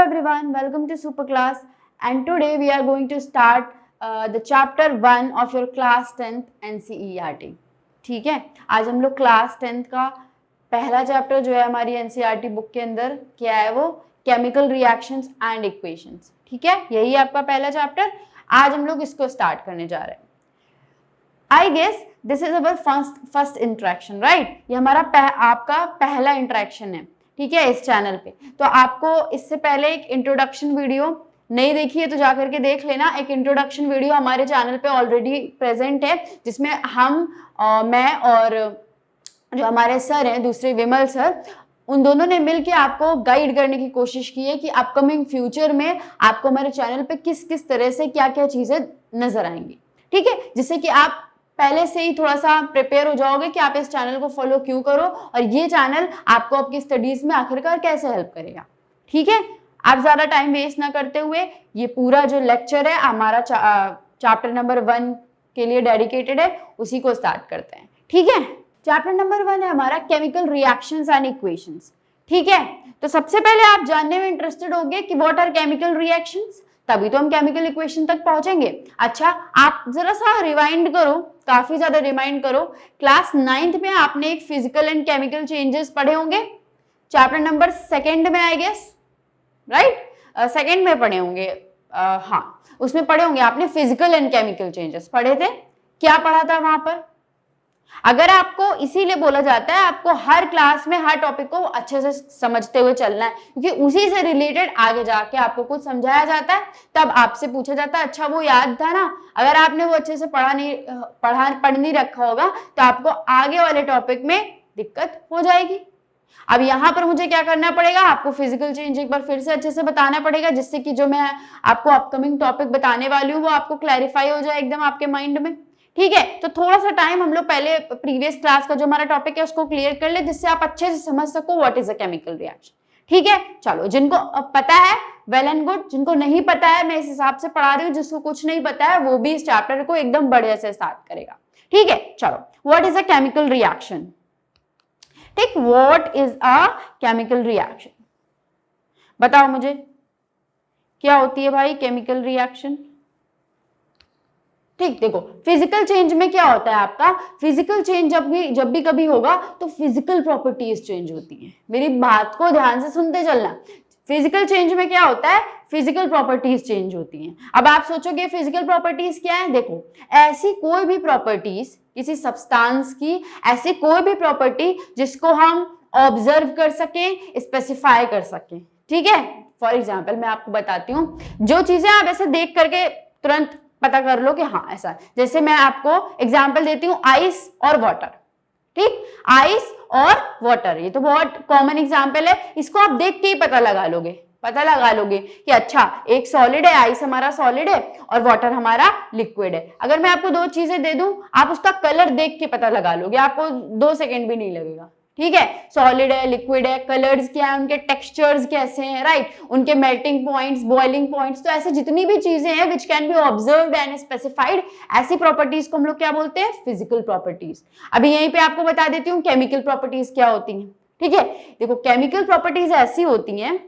everyone, welcome to Super Class, and today we are going to start the chapter 1 of your class 10th NCERT. ठीक है, आज हम लोग class 10th का पहला चैप्टर जो है हमारी NCERT बुक के अंदर क्या है वो केमिकल रिएक्शंस एंड इक्वेशंस. ठीक है, यही आपका पहला चैप्टर. आज हम लोग इसको स्टार्ट करने जा रहे हैं. I guess this is our first interaction, right. ये हमारा आपका पहला इंटरेक्शन है, ठीक है, इस चैनल पे. तो आपको इससे पहले एक इंट्रोडक्शन वीडियो नहीं देखी है तो जाकर के देख लेना. एक इंट्रोडक्शन वीडियो हमारे चैनल पे ऑलरेडी प्रेजेंट है जिसमें मैं और जो हमारे सर हैं दूसरे विमल सर, उन दोनों ने मिलकर आपको गाइड करने की कोशिश की है कि अपकमिंग फ्यूचर में आपको हमारे चैनल पे किस किस तरह से क्या क्या चीजें नजर आएंगी. ठीक है, जिससे कि आप पहले से ही थोड़ा सा प्रिपेयर हो जाओगे कि आप इस चैनल को फॉलो क्यों करो और ये चैनल आपको आपकी स्टडीज में आखिरकार कैसे हेल्प करेगा. ठीक है, आप ज्यादा टाइम वेस्ट ना करते हुए ये पूरा जो लेक्चर है हमारा चैप्टर नंबर 1 के लिए डेडिकेटेड है, उसी को स्टार्ट करते हैं. ठीक है, चैप्टर नंबर 1 है हमारा केमिकल रिएक्शंस एंड इक्वेशंस. ठीक है, तो सबसे पहले आप जानने में इंटरेस्टेड होंगे कि व्हाट आर केमिकल रिएक्शंस, तभी तो हम केमिकल इक्वेशन तक पहुंचेंगे. अच्छा, आप जरा सा रिवाइंड करो, काफी ज्यादा रिमाइंड करो. क्लास 9th में आपने एक फिजिकल एंड केमिकल चेंजेस पढ़े होंगे, चैप्टर नंबर 2 में आई गेस, राइट, 2nd में पढ़े होंगे. हाँ, उसमें पढ़े होंगे आपने फिजिकल एंड केमिकल चेंजेस पढ़े थे. क्या पढ़ा था वहां पर? अगर आपको इसीलिए बोला जाता है आपको हर क्लास में हर टॉपिक को अच्छे से समझते हुए चलना है, क्योंकि उसी से रिलेटेड आगे जाके आपको कुछ समझाया जाता है, तब आपसे पूछा जाता है अच्छा वो याद था ना. अगर आपने वो अच्छे से पढ़ नहीं रखा होगा तो आपको आगे वाले टॉपिक में दिक्कत हो जाएगी. अब यहाँ पर मुझे क्या करना पड़ेगा, आपको फिजिकल चेंज एक बार फिर से अच्छे से बताना पड़ेगा, जिससे कि जो मैं आपको अपकमिंग टॉपिक बताने वाली हूँ वो आपको क्लैरिफाई हो जाए एकदम आपके माइंड में. ठीक है, तो थोड़ा सा टाइम हम लोग पहले प्रीवियस क्लास का जो हमारा टॉपिक है उसको क्लियर कर ले, जिससे आप अच्छे से समझ सको what is a chemical reaction. ठीक है, चलो, जिनको पता है वेल एंड गुड, जिनको नहीं पता है मैं इस हिसाब से पढ़ा रही हूँ, जिसको कुछ नहीं पता है वो भी इस चैप्टर को एकदम बढ़िया से स्टार्ट करेगा. ठीक है, चलो, what is a chemical reaction. ठीक, what is a chemical reaction, बताओ मुझे क्या होती है भाई केमिकल रिएक्शन. ठीक, देखो, फिजिकल चेंज में क्या होता है आपका, फिजिकल चेंज जब भी कभी होगा तो फिजिकल प्रॉपर्टीज चेंज होती हैं. मेरी बात को ध्यान से सुनते चलना. फिजिकल चेंज में क्या होता है, फिजिकल प्रॉपर्टीज चेंज होती हैं. अब आप सोचोगे फिजिकल प्रॉपर्टीज क्या है. देखो, ऐसी कोई भी प्रॉपर्टीज किसी सब्सटेंस की, ऐसी कोई भी प्रॉपर्टी जिसको हम ऑब्जर्व कर सकें, स्पेसिफाई कर सकें. ठीक है, फॉर एग्जाम्पल मैं आपको बताती हूँ, जो चीजें आप ऐसे देख करके तुरंत पता कर लो कि हाँ ऐसा. जैसे मैं आपको एग्जाम्पल देती हूँ, आइस और वाटर. ठीक, आइस और वाटर, ये तो बहुत कॉमन एग्जाम्पल है, इसको आप देख के ही पता लगा लोगे कि अच्छा एक सॉलिड है, आइस हमारा सॉलिड है और वाटर हमारा लिक्विड है. अगर मैं आपको 2 चीजें दे दूं, आप उसका कलर देख के पता लगा लोगे, आपको 2 सेकेंड भी नहीं लगेगा. ठीक है, सॉलिड है, लिक्विड है, कलर्स क्या है, उनके टेक्सचर्स कैसे हैं, राइट, उनके मेल्टिंग पॉइंट्स, बॉइलिंग पॉइंट्स, तो ऐसे जितनी भी चीजें हैं which can be observed and specified, ऐसी प्रॉपर्टीज को हम लोग क्या बोलते हैं, फिजिकल प्रॉपर्टीज. अभी यहीं पे आपको बता देती हूँ केमिकल प्रॉपर्टीज क्या होती हैं. ठीक है, देखो, केमिकल प्रॉपर्टीज ऐसी होती हैं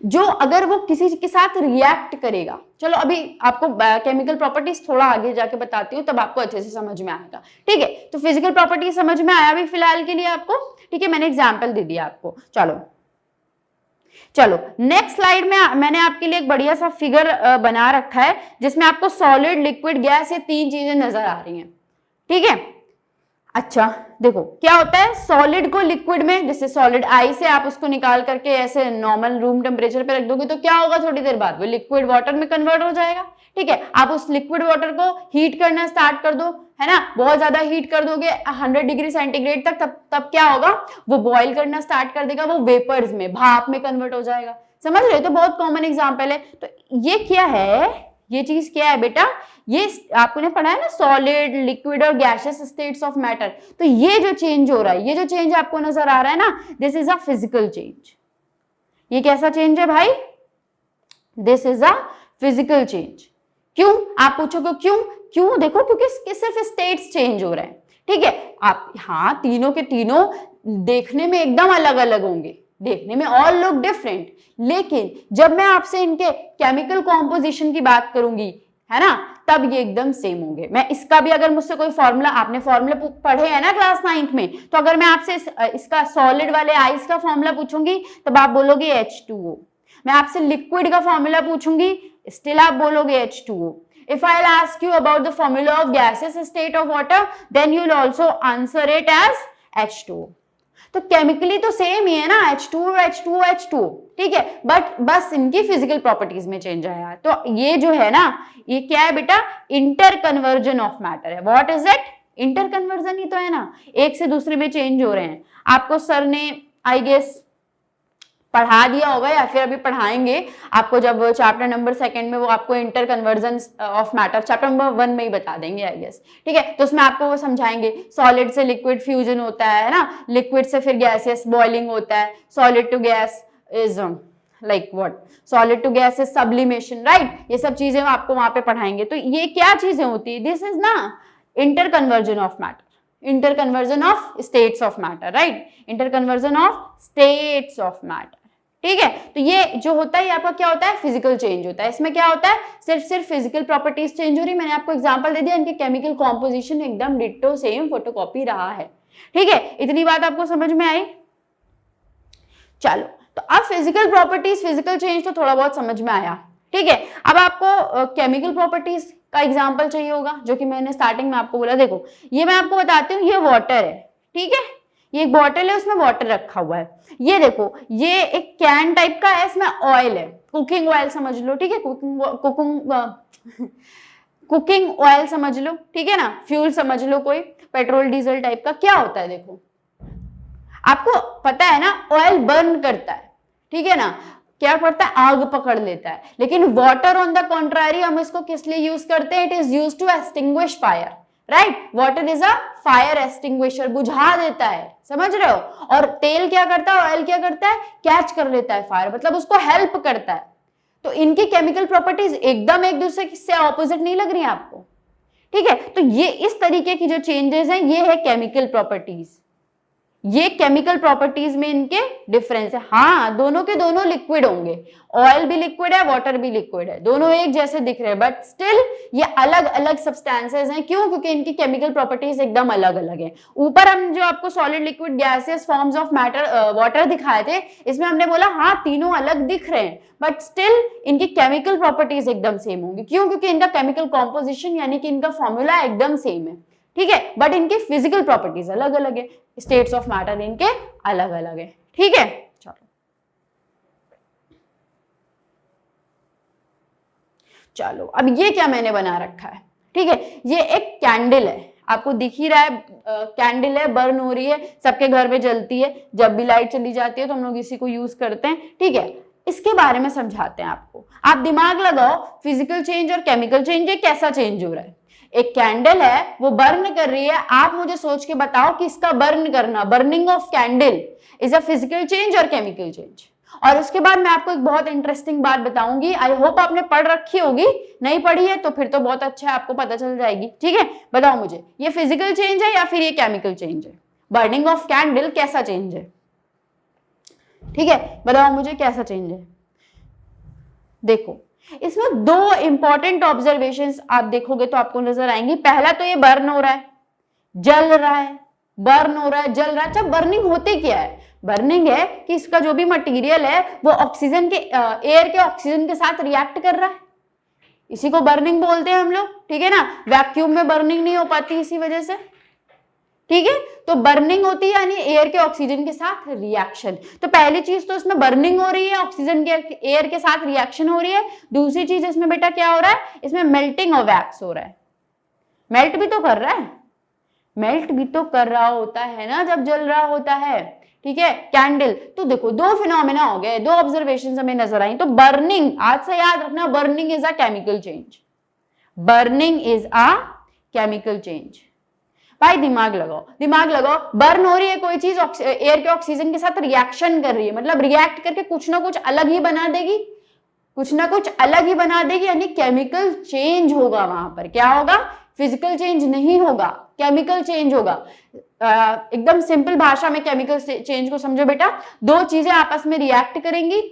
जो अगर वो किसी के साथ रिएक्ट करेगा. चलो अभी आपको केमिकल प्रॉपर्टीज थोड़ा आगे जाके बताती हूँ, तब आपको अच्छे से समझ में आएगा. ठीक है, तो फिजिकल प्रॉपर्टीज समझ में आया अभी फिलहाल के लिए आपको. ठीक है, मैंने एग्जांपल दे दिया आपको. चलो नेक्स्ट स्लाइड में मैंने आपके लिए एक बढ़िया सा फिगर बना रखा है जिसमें आपको सॉलिड, लिक्विड, गैस, ये 3 चीजें नजर आ रही हैं. ठीक है, अच्छा देखो क्या होता है, सॉलिड को लिक्विड में, जैसे सॉलिड आइस है, आप उसको निकाल करके ऐसे नॉर्मल रूम टेम्परेचर पे रख दोगे तो क्या होगा, थोड़ी देर बाद वो लिक्विड वाटर में कन्वर्ट हो जाएगा. ठीक है, आप उस लिक्विड वाटर को हीट करना स्टार्ट कर दो, है ना, बहुत ज्यादा हीट कर दोगे 100 डिग्री सेंटीग्रेड तक, तब क्या होगा, वो बॉईल करना स्टार्ट कर देगा, वो वेपर्स में, भाप में कन्वर्ट हो जाएगा. समझ रहे हो, तो बहुत कॉमन एग्जाम्पल है. तो ये क्या है, ये चीज क्या है बेटा, ये आपने पढ़ा है ना, सॉलिड, लिक्विड और गैसियस स्टेट्स ऑफ मैटर. तो ये जो चेंज हो रहा है, ये जो चेंज आपको नजर आ रहा है ना, this is a physical change. ये कैसा चेंज है भाई, this is a physical change. क्यों, आप पूछोगे क्यों, देखो क्योंकि सिर्फ स्टेट्स चेंज हो रहे हैं. ठीक है, आप हाँ तीनों के तीनों देखने में एकदम अलग अलग होंगे, देखने में ऑल लुक डिफरेंट, लेकिन जब मैं आपसे इनके केमिकल कॉम्पोजिशन की बात करूंगी, है ना, तब ये एकदम सेम होंगे। मैं इसका भी अगर मुझसे कोई फॉर्मूला, आपने फॉर्मूले पढ़े हैं ना क्लास 9th में, तो अगर मैं आपसे इसका सॉलिड वाले आइस का फॉर्मूला पूछूंगी तब आप बोलोगे H2O। मैं आपसे लिक्विड का फॉर्मूला पूछूंगी, स्टिल आप बोलोगे H2O। If I'll ask you about the formula of gaseous state of water, then you'll also answer it as H2O। तो केमिकली तो सेम ही है ना, H2O H2O H2O, ठीक है, बट बस इनकी फिजिकल प्रॉपर्टीज में चेंज आया है। तो ये जो है ना, ये क्या है बेटा, इंटर कन्वर्जन ऑफ मैटर है। What is it? Inter conversion ही तो है ना, एक से दूसरे में चेंज हो रहे हैं। आपको सर ने आई गेस पढ़ा दिया होगा या फिर अभी पढ़ाएंगे आपको, जब चैप्टर नंबर 2 में वो आपको inter conversion of matter chapter number 1 में ही बता देंगे आई गेस, ठीक है। तो उसमें आपको वो समझाएंगे सॉलिड से लिक्विड फ्यूजन होता है ना, लिक्विड से फिर गैसियस बॉइलिंग होता है, solid to gas is like what, solid to gas is sublimation, right. ये सब चीजें आपको वहां पे पढ़ाएंगे। तो ये क्या चीजें होती है, दिस इज ना inter conversion of matter, inter conversion of states of matter, right, inter conversion of states of matter, ठीक है। तो ये जो होता है आपका क्या होता है, फिजिकल चेंज होता है। इसमें क्या होता है, सिर्फ फिजिकल प्रॉपर्टीज चेंज हो रही। मैंने आपको एग्जांपल दे दिया, इनके केमिकल कॉम्पोजिशन एकदम डिट्टो सेम फोटोकॉपी रहा है, ठीक है। इतनी बात आपको समझ में आई? चलो, तो अब फिजिकल प्रॉपर्टीज, फिजिकल चेंज तो थोड़ा बहुत समझ में आया, ठीक है। अब आपको केमिकल प्रॉपर्टीज का एग्जाम्पल चाहिए होगा, जो कि मैंने स्टार्टिंग में आपको बोला। देखो, ये मैं आपको बताती हूँ, ये वाटर है, ठीक है, ये एक बॉटल है, उसमें वाटर रखा हुआ है। ये देखो, ये एक कैन टाइप का है, इसमें ऑयल है, कुकिंग ऑयल समझ लो, ठीक है, कुकिंग ऑयल समझ लो, ठीक है ना, फ्यूल समझ लो, कोई पेट्रोल डीजल टाइप का। क्या होता है, देखो आपको पता है ना, ऑयल बर्न करता है, ठीक है ना, क्या करता है, आग पकड़ लेता है। लेकिन वाटर ऑन द कॉन्ट्रारी, हम इसको किस लिए यूज करते हैं, it is use to extinguish fire, right. Water is a fire extinguisher, बुझा देता है, समझ रहे हो। और तेल क्या करता है, ऑयल क्या करता है, कैच कर लेता है फायर, मतलब उसको हेल्प करता है। तो इनकी केमिकल प्रॉपर्टीज एकदम एक दूसरे से ऑपोजिट नहीं लग रही है आपको, ठीक है। तो ये इस तरीके की जो चेंजेस हैं, ये है केमिकल प्रॉपर्टीज। ये केमिकल प्रॉपर्टीज में इनके डिफरेंस है। हाँ, दोनों के दोनों लिक्विड होंगे, ऑयल भी लिक्विड है, वाटर भी लिक्विड है, दोनों एक जैसे दिख रहे हैं, बट स्टिल ये अलग अलग सब्सटेंसेस हैं। क्यों? क्योंकि इनकी केमिकल प्रॉपर्टीज एकदम अलग अलग है। ऊपर हम जो आपको solid, liquid, gaseous forms of matter, water दिखाए थे, इसमें हमने बोला हाँ तीनों अलग दिख रहे हैं, बट स्टिल इनकी केमिकल प्रॉपर्टीज एकदम सेम होंगी। क्यों? क्योंकि इनका केमिकल कॉम्पोजिशन यानी कि इनका फॉर्मूला एकदम सेम है, ठीक है, बट इनकी फिजिकल प्रॉपर्टीज अलग अलग है, स्टेट्स ऑफ मैटर इनके अलग अलग है, ठीक है। चलो, चलो अब ये क्या मैंने बना रखा है, ठीक है, ये एक कैंडल है, आपको दिख ही रहा है, कैंडल है, बर्न हो रही है, सबके घर में जलती है, जब भी लाइट चली जाती है तो हम लोग इसी को यूज करते हैं, ठीक है। इसके बारे में समझाते हैं आपको, आप दिमाग लगाओ, फिजिकल चेंज और केमिकल चेंज, ये कैसा चेंज हो रहा है। एक कैंडल है, वो बर्न कर रही है, आप मुझे सोच के बताओ कि इसका बर्न करना, burning of candle is a physical change और केमिकल चेंज। और उसके बाद मैं आपको एक बहुत इंटरेस्टिंग बात बताऊंगी, आई होप आपने पढ़ रखी होगी, नहीं पढ़ी है तो फिर तो बहुत अच्छा है, आपको पता चल जाएगी, ठीक है। बताओ मुझे, ये फिजिकल चेंज है या फिर ये केमिकल चेंज है? बर्निंग ऑफ कैंडल कैसा चेंज है, ठीक है, बताओ मुझे कैसा चेंज है। देखो, इसमें दो इंपॉर्टेंट ऑब्जर्वेशंस आप देखोगे तो आपको नजर आएंगी। पहला तो ये बर्न हो रहा है, जल रहा है, बर्न हो रहा है, जल रहा है। अच्छा, बर्निंग होती क्या है? बर्निंग है कि इसका जो भी मटेरियल है वो ऑक्सीजन के, एयर के ऑक्सीजन के साथ रिएक्ट कर रहा है, इसी को बर्निंग बोलते हैं हम लोग, ठीक है ना। वैक्यूम में बर्निंग नहीं हो पाती इसी वजह से, ठीक है। तो बर्निंग होती है यानी एयर के ऑक्सीजन के साथ रिएक्शन। तो पहली चीज तो इसमें बर्निंग हो रही है, ऑक्सीजन के एयर के साथ रिएक्शन हो रही है। दूसरी चीज इसमें बेटा क्या हो रहा है, इसमें मेल्टिंग ऑफ वैक्स हो रहा है। मेल्ट भी तो कर रहा है, मेल्ट भी तो कर रहा होता है ना जब जल रहा होता है, ठीक है, कैंडल। तो देखो, दो फिनोमेना हो गए, दो ऑब्जर्वेशन हमें नजर आई। तो बर्निंग, आज से याद रखना, burning is a chemical change, burning is a chemical change. भाई दिमाग लगाओ, दिमाग लगाओ, बर्न हो रही है कोई चीज, एयर के ऑक्सीजन के साथ रिएक्शन कर रही है, मतलब रिएक्ट करके कुछ ना कुछ अलग ही बना देगी, कुछ ना कुछ अलग ही बना देगी, यानी केमिकल चेंज होगा वहां पर। क्या होगा? फिजिकल चेंज नहीं होगा, केमिकल चेंज होगा। एकदम सिंपल भाषा में केमिकल चेंज को समझो बेटा, दो चीजें आपस में रिएक्ट करेंगी,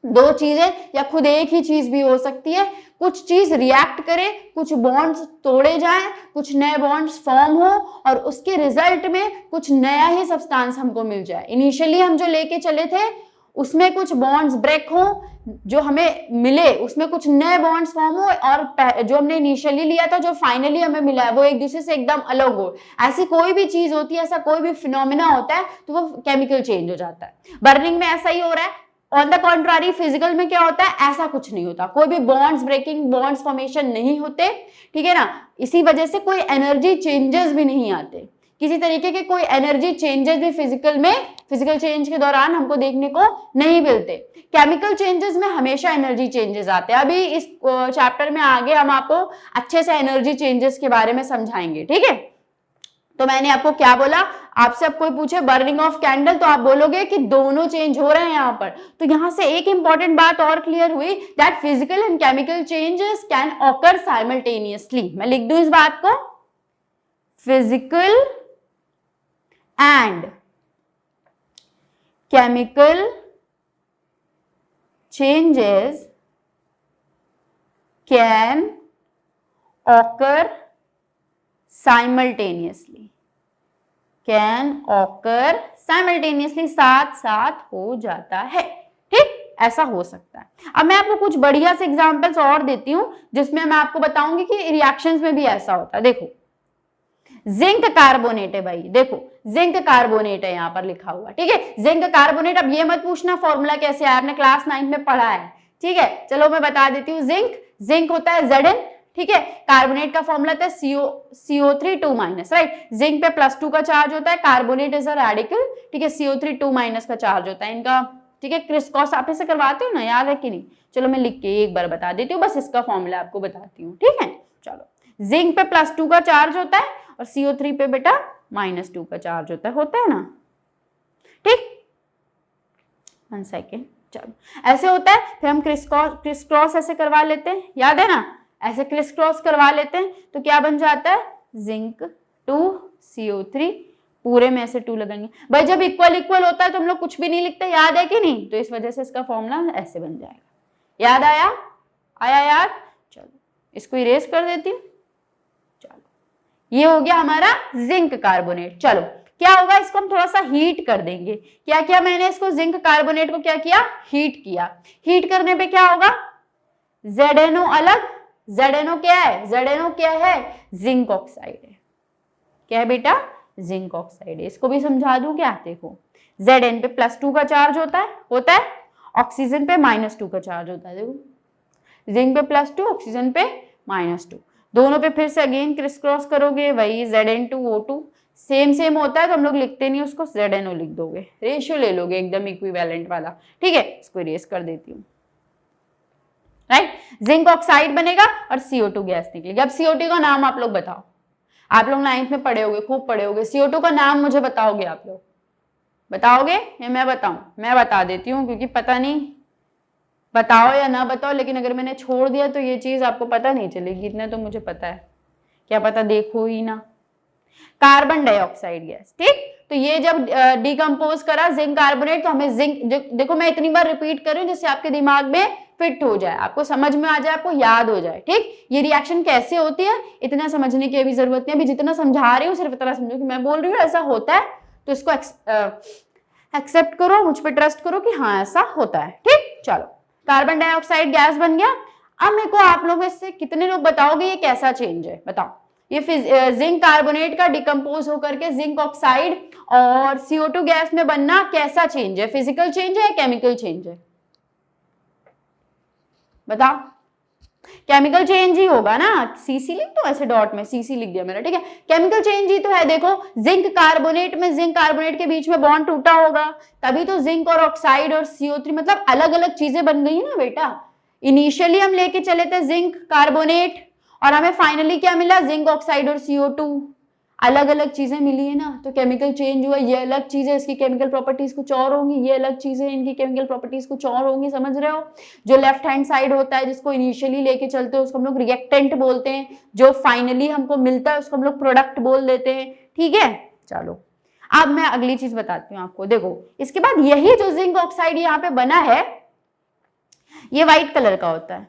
दो चीजें या खुद एक ही चीज भी हो सकती है, कुछ चीज रिएक्ट करे, कुछ बॉन्ड्स तोड़े जाएं, कुछ नए बॉन्ड्स फॉर्म हो और उसके रिजल्ट में कुछ नया ही सब्सटेंस हमको मिल जाए। इनिशियली हम जो लेके चले थे उसमें कुछ बॉन्ड्स ब्रेक हो, जो हमें मिले उसमें कुछ नए बॉन्ड्स फॉर्म हो, और जो हमने इनिशियली लिया था जो फाइनली हमें मिला है वो एक दूसरे से एकदम अलग हो। ऐसी कोई भी चीज होती है, ऐसा कोई भी फिनोमिना होता है तो वो केमिकल चेंज हो जाता है। बर्निंग में ऐसा ही हो रहा है। ऑन द कॉन्ट्रारी फिजिकल में क्या होता है, ऐसा कुछ नहीं होता, कोई भी बॉन्ड्स ब्रेकिंग, बॉन्ड्स फॉर्मेशन नहीं होते, ठीक है ना। इसी वजह से कोई एनर्जी चेंजेस भी नहीं आते, किसी तरीके के कोई एनर्जी चेंजेस भी फिजिकल चेंज के दौरान हमको देखने को नहीं मिलते। केमिकल चेंजेस में हमेशा एनर्जी चेंजेस आते हैं। अभी इस चैप्टर में आगे हम आपको अच्छे से एनर्जी चेंजेस के बारे में समझाएंगे, ठीक है। तो मैंने आपको क्या बोला, आपसे अब कोई पूछे बर्निंग ऑफ कैंडल तो आप बोलोगे कि दोनों चेंज हो रहे हैं यहाँ पर। तो यहां से एक इंपॉर्टेंट बात और क्लियर हुई, that physical and chemical changes can occur simultaneously. मैं लिख दूं इस बात को, physical and chemical changes can occur simultaneously, साथ साथ हो जाता है, ठीक, ऐसा हो सकता है। अब मैं आपको कुछ बढ़िया से एग्जांपल्स और देती हूं जिसमें मैं आपको बताऊंगी कि रिएक्शंस में भी ऐसा होता है। देखो जिंक कार्बोनेट है भाई, देखो जिंक कार्बोनेट है यहाँ पर लिखा हुआ, ठीक है, जिंक कार्बोनेट। अब ये मत पूछना फॉर्मूला कैसे आया, आपने क्लास 9 में पढ़ा है, ठीक है। चलो मैं बता देती हूँ, जिंक होता है Zn, ठीक है। कार्बोनेट का फॉर्मूला था CO3 2-, राइट। जिंक पे +2 का चार्ज होता है, कार्बोनेट इज अ रेडिकल, ठीक है, CO3 2- का चार्ज होता है इनका, ठीक है। क्रिस क्रॉस आप इसे करवाते हो ना, याद है कि नहीं? चलो मैं लिख के एक बार बता देती हूँ, बस इसका फॉर्मूला आपको बताती हूँ, ठीक है। चलो, जिंक पे +2 का चार्ज होता है और CO3 पे बेटा -2 का चार्ज होता है ना, ठीक। 1 सेकेंड, चलो ऐसे होता है। फिर हम क्रिस क्रॉस ऐसे करवा लेते हैं, याद है ना, ऐसे क्रिस क्रॉस करवा लेते हैं तो क्या बन जाता है, जिंक 2 CO3, पूरे में ऐसे 2 लगाएंगे भाई। जब इक्वल होता है तो हम लोग कुछ भी नहीं लिखते, याद है कि नहीं? तो इस वजह से इसका फॉर्मूला ऐसे बन जाएगा। याद आया याद? चलो इसको इरेज कर देती हूँ। चलो ये हो गया हमारा जिंक कार्बोनेट। चलो क्या होगा, इसको हम थोड़ा सा हीट कर देंगे। क्या किया मैंने, इसको जिंक कार्बोनेट को क्या किया, हीट किया। हीट करने पे क्या होगा, ZnO अलग, ZnO क्या है, ZnO क्या है, जिंक ऑक्साइड है। क्या है बेटा, जिंक ऑक्साइड है। इसको भी समझा दूं क्या, देखो Zn पे +2 का चार्ज होता है, ऑक्सीजन पे -2 का चार्ज होता है। देखो जिंक पे +2, ऑक्सीजन पे -2, दोनों पे फिर से अगेन क्रिस क्रॉस करोगे, वही Zn2O2 सेम होता है तो हम लोग लिखते नहीं, उसको ZnO लिख दोगे, रेशियो ले लोगे एकदम इक्विवेलेंट वाला, ठीक है। इसको इरेज कर देती हूँ, राइट। जिंक ऑक्साइड बनेगा और CO2 गैस निकलेगी। अब CO2 का नाम आप लोग बताओ, आप लोग 9th में पढ़े होगे, खूब पढ़े होगे। CO2 का नाम मुझे बताओगे, आप लोग बताओगे या मैं बताऊं? मैं बता देती हूँ, क्योंकि पता नहीं बताओ या ना बताओ, लेकिन अगर मैंने छोड़ दिया तो ये चीज आपको पता नहीं चलेगी, इतना तो मुझे पता है। क्या पता देखो ही ना, कार्बन डाइऑक्साइड गैस, ठीक। तो ये जब डिकम्पोज करा जिंक कार्बोनेट, तो हमें जिंक, देखो मैं इतनी बार रिपीट कर रही हूँ जिससे आपके दिमाग में फिट हो जाए, आपको समझ में आ जाए, आपको याद हो जाए, ठीक। ये रिएक्शन कैसे होती है इतना समझने की अभी जरूरत नहीं, अभी जितना समझा रही हूँ सिर्फ इतना समझो कि मैं बोल रही हूँ ऐसा होता है, तो इसको एक्सेप्ट करो, मुझ पर ट्रस्ट करो कि हाँ ऐसा होता है, ठीक। चलो कार्बन डाइऑक्साइड गैस बन गया। अब मेरे को आप लोग में से कितने लोग बताओगे ये कैसा चेंज है, बताओ। ये जिंक कार्बोनेट का डिकम्पोज होकर के जिंक ऑक्साइड और CO2 गैस में बनना कैसा चेंज है, फिजिकल चेंज है या केमिकल चेंज है, बताओ। केमिकल चेंज ही होगा ना, सीसी लिख दो ऐसे डॉट में, सीसी लिख दिया मेरा, ठीक है। केमिकल चेंज ही तो है। देखो जिंक कार्बोनेट में जिंक कार्बोनेट के बीच में बॉन्ड टूटा होगा, तभी तो जिंक और ऑक्साइड और CO3 मतलब अलग अलग चीजें बन गई ना बेटा। इनिशियली हम लेके चले थे जिंक कार्बोनेट और हमें फाइनली क्या मिला, जिंक ऑक्साइड और CO2, अलग अलग चीजें मिली है ना, तो केमिकल चेंज हुआ। ये अलग चीज है, इसकी केमिकल प्रॉपर्टीज कुछ और होंगी, ये अलग चीजें, इनकी केमिकल प्रॉपर्टीज कुछ और होंगी, समझ रहे हो। जो लेफ्ट हैंड साइड होता है जिसको इनिशियली लेके चलते हैं उसको हम लोग रिएक्टेंट बोलते हैं, जो फाइनली हमको मिलता है उसको हम लोग प्रोडक्ट बोल देते हैं, ठीक है। चलो अब मैं अगली चीज बताती हूँ आपको। देखो इसके बाद यही जो जिंक ऑक्साइड यहाँ पे बना है ये व्हाइट कलर का होता है।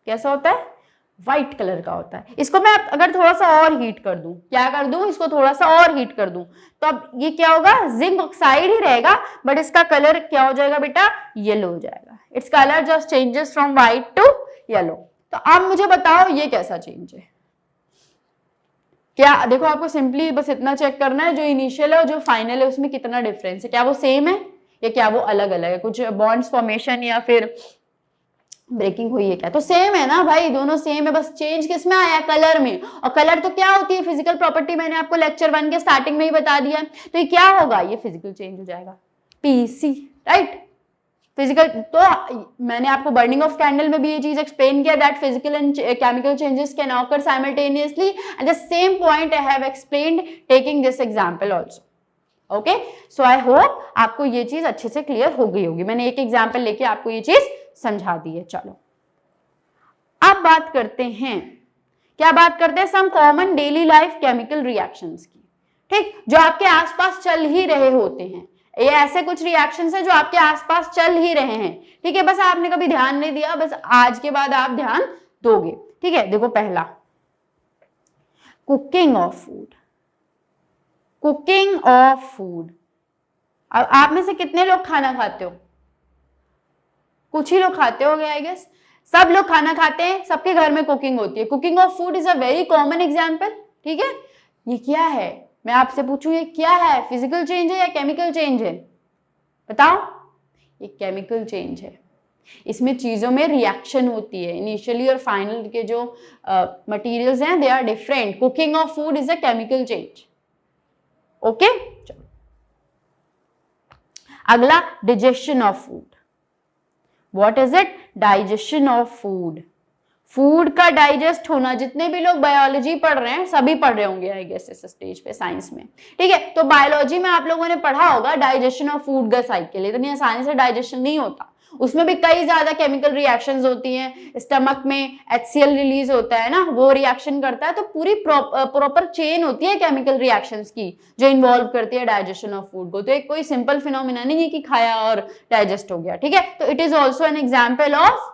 कैसा होता है? व्हाइट कलर का होता है। इसको मैं अगर थोड़ा सा और हीट कर दूं, क्या कर दूं, इसको थोड़ा सा और हीट कर दूं, तो अब ये क्या होगा, जिंक ऑक्साइड ही रहेगा बट इसका कलर क्या हो जाएगा बेटा, येलो हो जाएगा। It's colour just changes from white to yellow. तो अब मुझे बताओ ये कैसा चेंज है? क्या देखो आपको सिंपली बस इतना चेक करना है जो इनिशियल है और जो फाइनल है उसमें कितना डिफरेंस है, क्या वो सेम है या क्या वो अलग अलग है, कुछ बॉन्ड्स फॉर्मेशन या फिर ब्रेकिंग हुई है क्या? तो सेम है ना भाई, दोनों सेम है, बस चेंज किस में आया, कलर में। और कलर तो क्या होती है, फिजिकल प्रॉपर्टी, मैंने आपको लेक्चर 1 के स्टार्टिंग में ही बता दिया। तो ये क्या होगा, ये फिजिकल चेंज हो जाएगा, पीसी, राइट। फिजिकल, तो मैंने आपको बर्निंग ऑफ कैंडल में भी ये चीज एक्सप्लेन किया that physical and chemical changes can occur simultaneously and the same point I have explained taking this example also. Okay, so I hope आपको ये चीज अच्छे से क्लियर हो गई होगी। मैंने एक एग्जांपल लेके आपको ये चीज समझा दी है। चलो अब बात करते हैं, क्या बात करते हैं, some common daily life chemical reactions की। ठीक, जो आपके आसपास चल ही रहे होते हैं, ये ऐसे कुछ रिएक्शंस हैं जो आपके आसपास चल ही रहे हैं। ठीक है, बस आपने कभी ध्यान नहीं दिया, बस आज के बाद आप ध्यान दोगे। ठीक है, देखो पहला, cooking of food. Cooking of food, अब आप में से कितने लोग खाना खाते हो? कुछ ही लोग खाते होंगे आई गेस। सब लोग खाना खाते हैं, सबके घर में कुकिंग होती है। Cooking of food is a very common example. ठीक है, ये क्या है, मैं आपसे पूछूं ये क्या है, फिजिकल चेंज है या केमिकल चेंज है? बताओ। ये केमिकल चेंज है, इसमें चीजों में रिएक्शन होती है, इनिशियली और फाइनल के जो मटेरियल्स हैं they are different. Cooking of food is a chemical change. Okay, चलो अगला, digestion of food. What is it? Digestion of food. फूड का डाइजेस्ट होना, जितने भी लोग बायोलॉजी पढ़ रहे हैं सभी पढ़ रहे होंगे आई गेस इस स्टेज पे साइंस में। ठीक है, तो बायोलॉजी में आप लोगों ने पढ़ा होगा डाइजेशन ऑफ फूड का साइकिल। इतनी आसानी से डाइजेशन नहीं होता, उसमें भी कई ज्यादा केमिकल रिएक्शंस होती हैं। स्टमक में HCl रिलीज होता है ना, वो रिएक्शन करता है, तो पूरी प्रॉपर चेन होती है केमिकल रिएक्शंस की जो इन्वॉल्व करती है डाइजेशन ऑफ फूड को। तो एक कोई सिंपल फिनोमिना नहीं है कि खाया और डाइजेस्ट हो गया। ठीक है, तो it is also an example of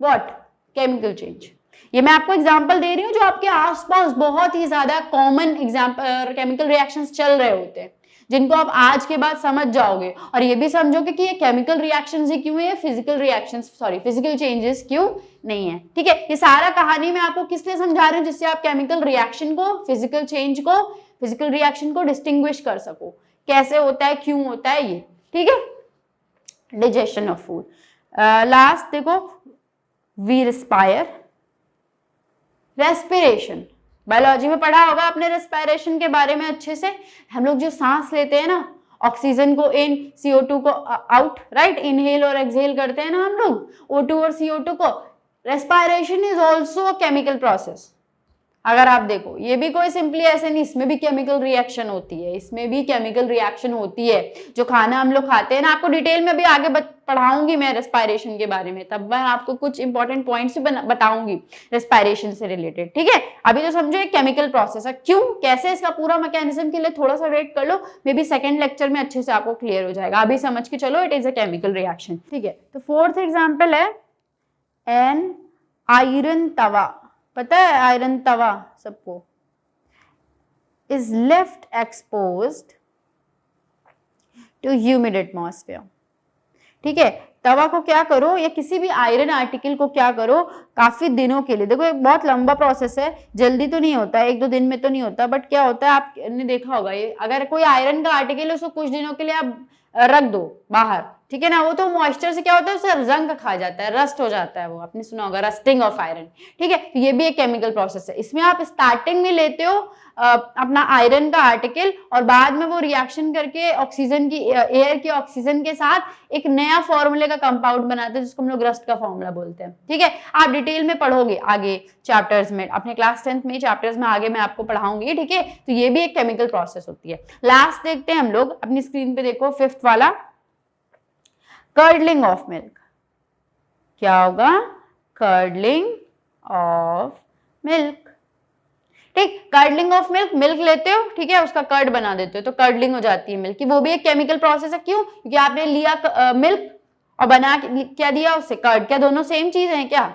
what, chemical change. ये मैं आपको एग्जांपल दे रही हूँ जो आपके आसपास बहुत ही ज्यादा कॉमन एग्जांपल केमिकल रिएक्शंस चल रहे होते हैं, जिनको आप आज के बाद समझ जाओगे और ये भी समझोगे कि ये केमिकल रिएक्शंस ही क्यों है, physical reactions sorry physical changes क्यों नहीं है। ठीक है, ये सारा कहानी मैं आपको किस लिए समझा रही हूँ, जिससे आप केमिकल रिएक्शन को, फिजिकल चेंज को, फिजिकल रिएक्शन को डिस्टिंग्विश कर सको, कैसे होता है, क्यों होता है ये। ठीक है, डिजेशन ऑफ फूड। लास्ट देखो, वी रिस्पायर, रेस्पिरेशन। बायोलॉजी में पढ़ा होगा आपने रेस्पिरेशन के बारे में अच्छे से। हम लोग जो सांस लेते हैं ना, ऑक्सीजन को इन, CO2 को आउट, राइट, इनहेल और एक्सहेल करते हैं ना हम लोग, O2 और CO2 को। Respiration is also a chemical process. अगर आप देखो, ये भी कोई सिंपली ऐसे नहीं, इसमें भी केमिकल रिएक्शन होती है, इसमें भी केमिकल रिएक्शन होती है। जो खाना हम लोग खाते हैं ना, आपको डिटेल में भी आगे पढ़ाऊंगी मैं रेस्पिरेशन के बारे में, तब मैं आपको कुछ इंपॉर्टेंट पॉइंट्स बताऊंगी रेस्पिरेशन से रिलेटेड। ठीक है, अभी तो समझो एक केमिकल प्रोसेस है, क्यों, कैसे, इसका पूरा मैकेनिज्म के लिए थोड़ा सा वेट कर लो, मे बी सेकेंड लेक्चर में अच्छे से आपको क्लियर हो जाएगा। अभी समझ के चलो, it is a chemical reaction. ठीक है, तो फोर्थ एग्जाम्पल है एन आयरन तवा। पता है आयरन तवा सबको, is left exposed to humid atmosphere. ठीक है, तवा को क्या करो, या किसी भी आयरन आर्टिकल को क्या करो, काफी दिनों के लिए, देखो एक बहुत लंबा प्रोसेस है, जल्दी तो नहीं होता है, 1-2 दिन में तो नहीं होता, बट क्या होता है आपने देखा होगा, ये अगर कोई आयरन का आर्टिकल है उसको कुछ दिनों के लिए आप रख दो बाहर, ठीक है ना, वो तो मॉइस्चर से क्या होता है, उससे रंग खा जाता है, रस्ट हो जाता है, वो आपने सुना होगा रस्टिंग ऑफ आयरन। ठीक है, तो ये भी एक केमिकल प्रोसेस है। इसमें आप स्टार्टिंग में लेते हो अपना आयरन का आर्टिकल और बाद में वो रिएक्शन करके ऑक्सीजन की, एयर के ऑक्सीजन के साथ एक नया फॉर्मूले का कंपाउंड बनाते हैं जिसको हम लोग रस्ट का फॉर्मूला बोलते हैं। ठीक है, आप डिटेल में पढ़ोगे आगे चैप्टर्स में, अपने क्लास 10th में चैप्टर्स में आगे मैं आपको पढ़ाऊंगी। ठीक है, तो ये भी एक केमिकल प्रोसेस होती है। लास्ट देखते हैं हम लोग, अपनी स्क्रीन पे देखो, 5th वाला, कर्डलिंग ऑफ मिल्क। क्या होगा, कर्डलिंग ऑफ मिल्क। ठीक, कर्डलिंग ऑफ मिल्क, मिल्क लेते हो, ठीक है, उसका कर्ड बना देते हो तो कर्डलिंग हो जाती है मिल्क की, वो भी एक केमिकल प्रोसेस है। क्यों? क्योंकि आपने लिया मिल्क और बना क्या दिया उससे, कर्ड। क्या दोनों सेम चीज हैं क्या?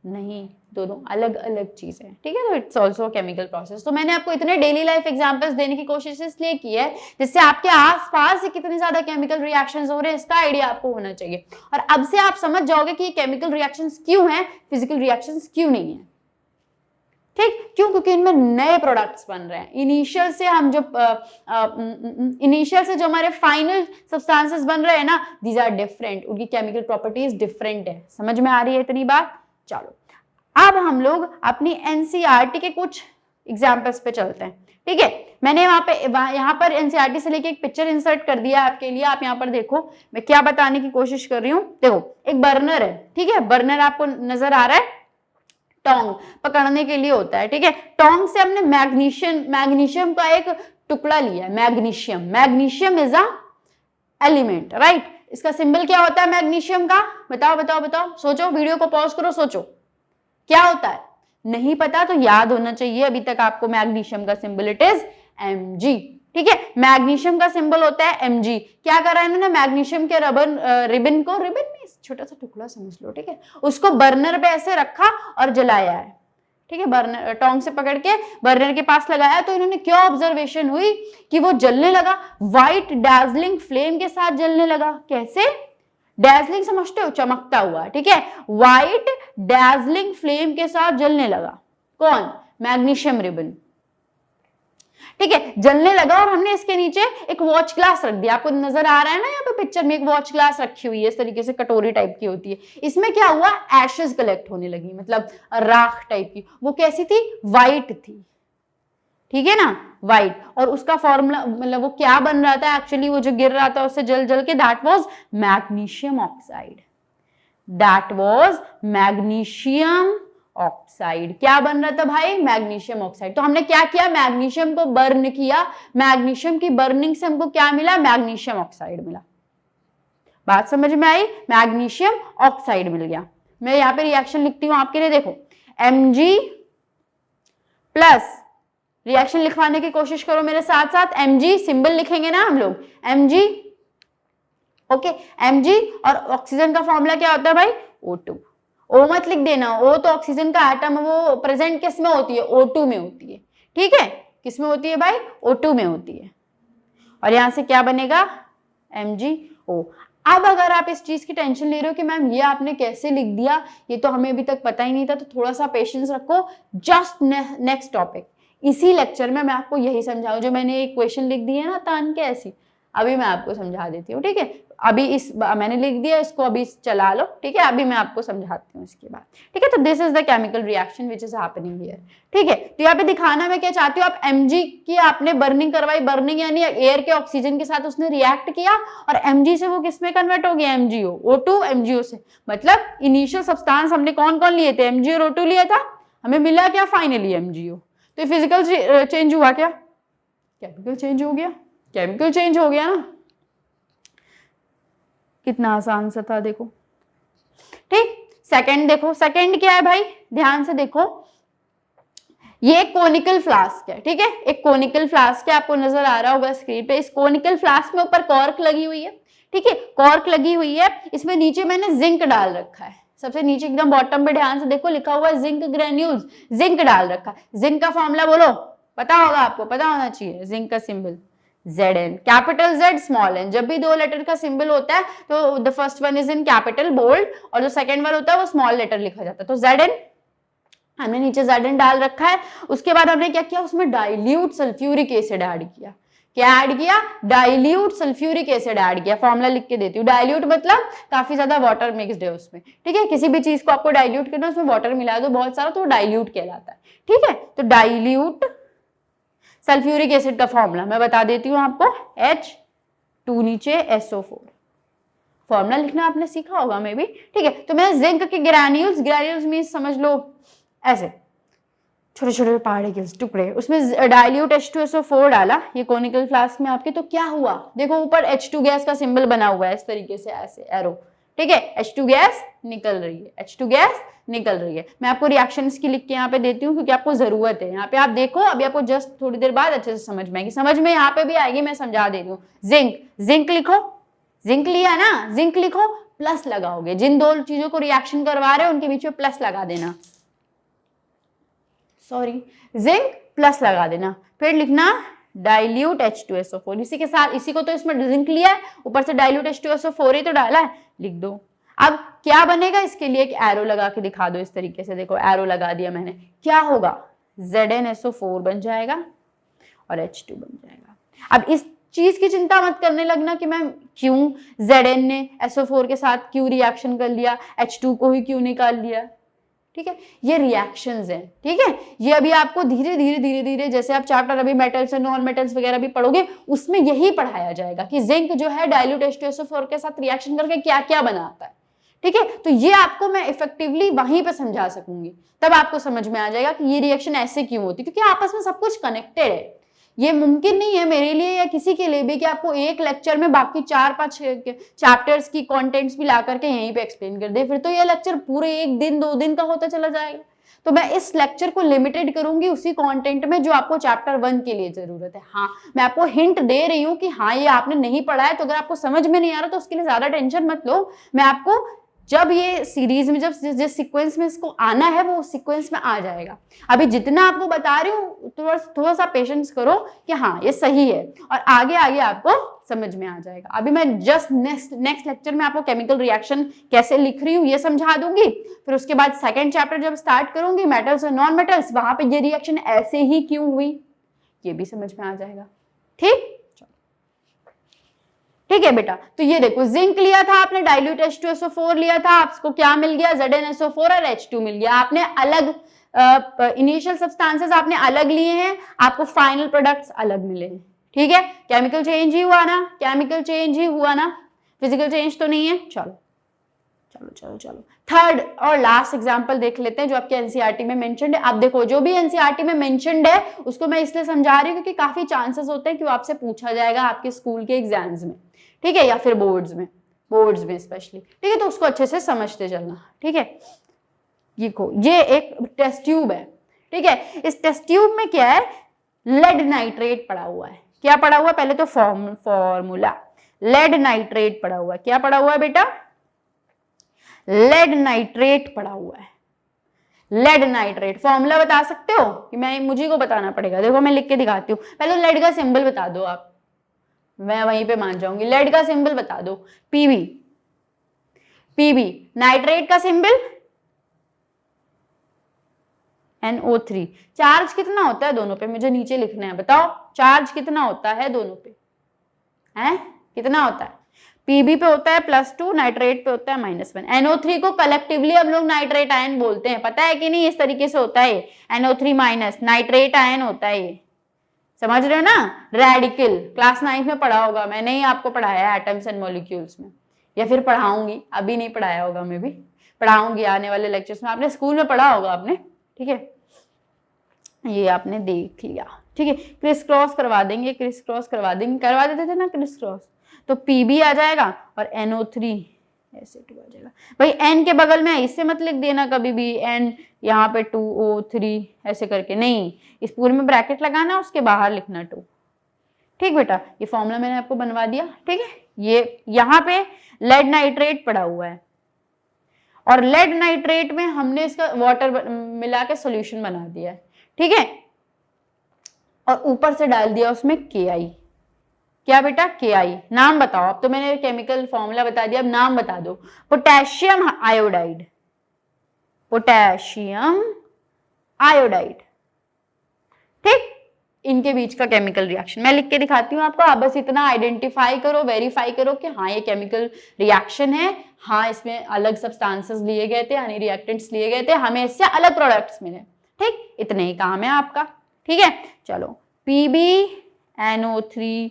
नहीं, दोनों अलग अलग चीजें हैं, ठीक है। तो इट्स ऑल्सो केमिकल प्रोसेस। तो मैंने आपको इतने डेली लाइफ एग्जांपल्स देने की कोशिश इसलिए की है जिससे आपके आसपास से कितने ज्यादा केमिकल रिएक्शंस हो रहे हैं इसका आइडिया आपको होना चाहिए। और अब से आप समझ जाओगे कि ये केमिकल रिएक्शंस क्यों हैं, फिजिकल रिएक्शंस क्यों नहीं है। ठीक, क्यों? क्योंकि इनमें नए प्रोडक्ट्स बन रहे हैं। इनिशियल से जो हमारे फाइनल सब्सटेंसेस बन रहे हैं ना, दीज आर डिफरेंट, उनकी केमिकल प्रॉपर्टीज डिफरेंट है। समझ में आ रही है इतनी बात? चलो अब हम लोग अपनी एनसीईआरटी के कुछ एग्जाम्पल्स पे चलते हैं, ठीक है। मैंने यहाँ पर एनसीईआरटी से लेके एक पिक्चर इंसर्ट कर दिया आपके लिए। आप यहाँ पर देखो मैं क्या बताने की कोशिश कर रही हूँ। देखो एक बर्नर है, ठीक है, बर्नर आपको नजर आ रहा है, टोंग पकड़ने के लिए होता है, ठीक है। टोंग से हमने मैग्नीशियम का एक टुकड़ा लिया है, magnesium is a element, right. इसका सिंबल क्या होता है मैग्नीशियम का? बताओ, सोचो, वीडियो को पॉज करो, सोचो क्या होता है। नहीं पता तो याद होना चाहिए अभी तक आपको। मैग्नीशियम का सिंबल इट इज Mg, ठीक है। मैग्नीशियम का सिंबल होता है Mg। क्या करा है इन्होंने? मैग्नीशियम के रिबन में छोटा सा टुकड़ा समझ लो, ठीक है, उसको बर्नर पे ऐसे रखा और जलाया है, ठीक है। बर्नर टोंग से पकड़ के बर्नर के पास लगाया तो इन्होंने क्या ऑब्जर्वेशन हुई कि वो जलने लगा, व्हाइट डैजलिंग फ्लेम के साथ जलने लगा। कैसे? डैजलिंग समझते हो? चमकता हुआ, ठीक है। व्हाइट डैजलिंग फ्लेम के साथ जलने लगा। कौन? मैग्नीशियम रिबन, ठीक है, जलने लगा। और हमने इसके नीचे एक वॉच ग्लास रख दिया। आपको नजर आ रहा है ना यहाँ पे पिक्चर में एक वॉच ग्लास रखी हुई है, इस तरीके से कटोरी टाइप की होती है। इसमें क्या हुआ? एशेस कलेक्ट होने लगी, मतलब राख टाइप की। वो कैसी थी? वाइट थी, ठीक है ना, वाइट। और उसका फॉर्मूला, मतलब वो क्या बन रहा था एक्चुअली, वो जो गिर रहा था उससे जल जल के, दैट वाज मैग्नीशियम ऑक्साइड। क्या बन रहा था भाई? Magnesium oxide. तो हमने क्या किया? मैग्नीशियम को बर्न किया। मैग्नीशियम की बर्निंग से हमको क्या मिला? मैग्नीशियम ऑक्साइड मिला। बात समझ में आई? मैग्नीशियम ऑक्साइड मिल गया। मैं यहाँ पे रिएक्शन लिखती हूँ आपके लिए, देखो Mg प्लस, रिएक्शन लिखवाने की कोशिश करो मेरे साथ साथ। Mg सिंबल लिखेंगे ना हम लोग, Mg, ओके। Mg और ऑक्सीजन का फॉर्मूला क्या होता है भाई? O2। O मत लिख देना, O तो ऑक्सीजन का एटम, वो प्रेजेंट किस में होती है? O2 में होती है, ठीक है। किस में होती है भाई? O2 में होती है। और यहां से क्या बनेगा? MgO। अब अगर आप इस चीज की टेंशन ले रहे हो कि मैम ये आपने कैसे लिख दिया, ये तो हमें अभी तक पता ही नहीं था, तो थोड़ा सा पेशेंस रखो। जस्ट नेक्स्ट टॉपिक, इसी लेक्चर में मैं आपको यही समझाऊं। जो मैंने एक क्वेश्चन लिख दी है ना तान के ऐसी, अभी मैं आपको समझा देती हूँ, ठीक है। अभी मैंने लिख दिया, इसको अभी चला लो, ठीक है। अभी मैं आपको समझाती हूँ इसके बाद, ठीक है। तो this is the chemical reaction which is happening here, ठीक है। तो यहाँ पे दिखाना मैं क्या चाहती हूँ, आप Mg की आपने बर्निंग करवाई, बर्निंग यानी एयर के ऑक्सीजन के साथ उसने रिएक्ट किया, और Mg से वो किस में कन्वर्ट हो गया? MgO, O2 MgO से। मतलब इनिशियल सब्सटेंस हमने कौन कौन लिए थे? Mg और O2 लिया था, हमें मिला क्या फाइनली? MgO। तो फिजिकल चेंज हुआ क्या? केमिकल चेंज हो गया, केमिकल चेंज हो गया ना। कितना आसान सा था, देखो, ठीक। सेकंड देखो, सेकंड क्या है भाई? ध्यान से देखो, ये एक कोनिकल फ्लास्क है, ठीक है। एक कोनिकल फ्लास्क है, आपको नजर आ रहा होगा स्क्रीन पे। इस कोनिकल फ्लास्क में ऊपर कॉर्क लगी हुई है, ठीक है, कॉर्क लगी हुई है। इसमें नीचे मैंने जिंक डाल रखा है, सबसे नीचे एकदम बॉटम पे ध्यान से देखो, लिखा हुआ है जिंक ग्रेन्यूल्स, जिंक डाल रखा है। जिंक का फॉर्मूला बोलो, पता होगा आपको, पता होना चाहिए। जिंक का symbol Zn, capital Z small n। जब भी दो लेटर का सिंबल होता है तो the first one is in capital bold, और जो सेकंड वन होता है वो स्मॉल लेटर लिखा जाता है। तो Zn हमने नीचे Zn डाल रखा है। उसके बाद हमने क्या किया? उसमें डाइल्यूट सल्फ्यूरिक एसिड ऐड किया। क्या ऐड किया? डाइल्यूट सल्फ्यूरिक एसिड ऐड किया। फॉर्मूला लिख के देती हूँ। डाइल्यूट मतलब काफी ज्यादा वाटर मिक्सड है उसमें, ठीक है। किसी भी चीज को आपको डाइल्यूट करना, उसमें वाटर मिला दो बहुत सारा, तो डाइल्यूट कहलाता है, ठीक है। तो डाइल्यूट सल्फ्यूरिक एसिड का फॉर्मूला मैं बता देती हूँ आपको, H2 नीचे SO4। फॉर्मूला लिखना आपने सीखा होगा मे भी, ठीक है। तो मैं जिंक के ग्रैन्यूल्स, ग्रैन्यूल्स मींस समझ लो ऐसे छोटे छोटे पार्टिकल्स, टुकड़े, उसमें डाइल्यूट H2SO4 डाला ये कोनिकल फ्लास्क में आपके। तो क्या हुआ? देखो ऊपर H2 गैस का सिंबल बना हुआ है इस तरीके से, ऐसे एरो, ठीक है, H2 गैस निकल रही है, H2 गैस निकल रही है। मैं आपको रिएक्शंस की लिख के यहाँ पे देती हूँ क्योंकि आपको जरूरत है। यहाँ पे आप देखो, अभी आपको जस्ट थोड़ी देर बाद अच्छे से समझ में आएगी, समझ में यहाँ पे भी आएगी, मैं समझा दे रही हूँ। जिंक, जिंक लिखो, जिंक लिया ना, जिंक लिखो, प्लस लगाओगे, जिन दो चीजों को रिएक्शन करवा रहे हो उनके बीच में प्लस लगा देना, सॉरी, जिंक प्लस लगा देना, फिर लिखना डाइल्यूट H2SO4। इसी के साथ, इसी को तो इसमें जिंक लिया है, ऊपर से डाइल्यूट H2SO4 ही तो डाला है, लिख दो। अब क्या बनेगा, इसके लिए एक एरो लगा के दिखा दो इस तरीके से, देखो एरो लगा दिया मैंने, क्या होगा, ZnSO4 बन जाएगा और H2 बन जाएगा। अब इस चीज की चिंता मत करने लगना कि मैम क्यों Zn ने SO4 के साथ क्यों रिएक्शन कर लिया, H2 को ही क्यों निकाल लिया, ठीक है, ये रिएक्शंस हैं, ठीक है। ये अभी आपको धीरे धीरे धीरे धीरे, जैसे आप चैप्टर अभी मेटल्स एंड नॉन मेटल्स वगैरह भी पढ़ोगे, उसमें यही पढ़ाया जाएगा कि जिंक जो है डाइल्यूट H2SO4 के साथ रिएक्शन करके क्या क्या बनाता है, ठीक है। तो ये आपको मैं इफेक्टिवली वहीं पे समझा सकूंगी, तब आपको समझ में आ जाएगा कि ये रिएक्शन ऐसे क्यों होती है, क्योंकि आपस में सब कुछ कनेक्टेड है। ये मुमकिन नहीं है मेरे लिए या किसी के लिए भी कि आपको एक लेक्चर में बाकी 4-5 चैप्टर्स की कंटेंट्स भी ला करके यहीं पे एक्सप्लेन कर दे, फिर तो ये लेक्चर पूरे 1 दिन 2 दिन का होता चला जाएगा। तो मैं इस लेक्चर को लिमिटेड करूंगी उसी कंटेंट में जो आपको चैप्टर 1 के लिए जरूरत है। हाँ, मैं आपको हिंट दे रही हूँ कि हाँ ये आपने नहीं पढ़ा है, तो अगर आपको समझ में नहीं आ रहा तो उसके लिए ज्यादा टेंशन मत लो। मैं आपको जब ये सीरीज में, जब जिस सीक्वेंस में इसको आना है वो सीक्वेंस में आ जाएगा। अभी जितना आपको बता रही हूँ थोड़ा सा पेशेंस करो कि हाँ ये सही है, और आगे आगे आपको समझ में आ जाएगा। अभी मैं जस्ट नेक्स्ट लेक्चर में आपको केमिकल रिएक्शन कैसे लिख रही हूँ ये समझा दूंगी, फिर उसके बाद सेकेंड चैप्टर जब स्टार्ट करूंगी मेटल्स और नॉन मेटल्स, वहां पे ये रिएक्शन ऐसे ही क्यों हुई ये भी समझ में आ जाएगा, ठीक। ठीक है बेटा, तो ये देखो जिंक लिया था आपने, डाइल्यूट H2SO4 लिया था, आपको क्या मिल गया, ZnSO4 और H2 मिल गया। आपने अलग इनिशियल सब्सटेंसेस आपने अलग लिए हैं, आपको फाइनल प्रोडक्ट्स अलग मिले हैं, ठीक है। केमिकल चेंज ही हुआ ना, केमिकल चेंज ही हुआ ना, फिजिकल चेंज तो नहीं है। चलो चलो चलो चलो, थर्ड और लास्ट एग्जांपल देख लेते हैं जो आपके एनसीईआरटी में मेंशन्ड है। आप देखो जो भी एनसीईआरटी में मेंशन्ड है उसको मैं इसलिए समझा रही हूँ क्योंकि काफी चांसेस होते हैं कि वो आपसे पूछा जाएगा आपके स्कूल के एग्जाम्स में, ठीक है, या फिर बोर्ड्स में स्पेशली, ठीक है। तो उसको अच्छे से समझते चलना, ठीक है। देखो ये एक टेस्ट ट्यूब है, ठीक है। इस टेस्ट ट्यूब में क्या है, लेड नाइट्रेट पड़ा हुआ है। क्या पड़ा हुआ है, पहले तो फॉर्मूला, लेड नाइट्रेट पड़ा हुआ है। क्या पड़ा हुआ है बेटा, लेड नाइट्रेट पड़ा हुआ है। लेड नाइट्रेट फॉर्मूला बता सकते हो कि मैं मुझे को बताना पड़ेगा, देखो मैं लिख के दिखाती हूँ। पहले लेड का सिंबल बता दो आप, मैं वहीं पे मान जाऊंगी। लेड का सिंबल बता दो, पीबी। पीबी नाइट्रेट का सिंबल NO3। चार्ज कितना होता है दोनों पे, मुझे नीचे लिखना है, बताओ चार्ज कितना होता है दोनों पे, है कितना होता है। पीबी पे होता है +2, नाइट्रेट पे होता है -1। NO3 को कलेक्टिवली हम लोग नाइट्रेट आयन बोलते हैं, पता है कि नहीं, इस तरीके से होता है। NO3- नाइट्रेट आयन होता है ये, समझ रहे हो ना। रेडिकल क्लास 9 में पढ़ा होगा, मैंने ही आपको पढ़ाया है एटम्स एंड मॉलिक्यूल्स में, या फिर पढ़ाऊंगी, अभी नहीं पढ़ाया होगा, मैं भी पढ़ाऊंगी आने वाले लेक्चर्स में। आपने स्कूल में पढ़ा होगा आपने, ठीक है, ये आपने देख लिया, ठीक है। क्रिस क्रॉस करवा देंगे, क्रिस क्रॉस करवा देंगे, करवा देते थे ना क्रिस क्रॉस, तो पीबी आ जाएगा और NO3 SO2 आ जाएगा। भाई N के बगल में इससे मत लिख देना कभी भी, N यहाँ पे 2O3 ऐसे करके नहीं, इस पूरे में ब्रैकेट लगाना, उसके बाहर लिखना 2, ठीक बेटा। ये फॉर्मूला मैंने आपको बनवा दिया, ठीक है। ये यहाँ पे लेड नाइट्रेट पड़ा हुआ है, और लेड नाइट्रेट में हमने इसका वाटर मिला के सोल्यूशन बना दिया है, ठीक है, और ऊपर से डाल दिया उसमें KI। क्या बेटा, KI। नाम बताओ, अब तो मैंने केमिकल फॉर्मूला बता दिया, अब नाम बता दो। पोटेशियम आयोडाइड, पोटेशियम आयोडाइड, ठीक। इनके बीच का केमिकल रिएक्शन मैं लिख के दिखाती हूँ आपको, आप बस इतना आइडेंटिफाई करो, वेरीफाई करो कि हाँ ये केमिकल रिएक्शन है, हाँ इसमें अलग सब्सटेंसेस लिए गए थे, यानी रिएक्टेंट्स लिए गए थे, हमें इससे अलग प्रोडक्ट्स मिले, ठीक। इतने ही काम है आपका, ठीक है। चलो, PbNO3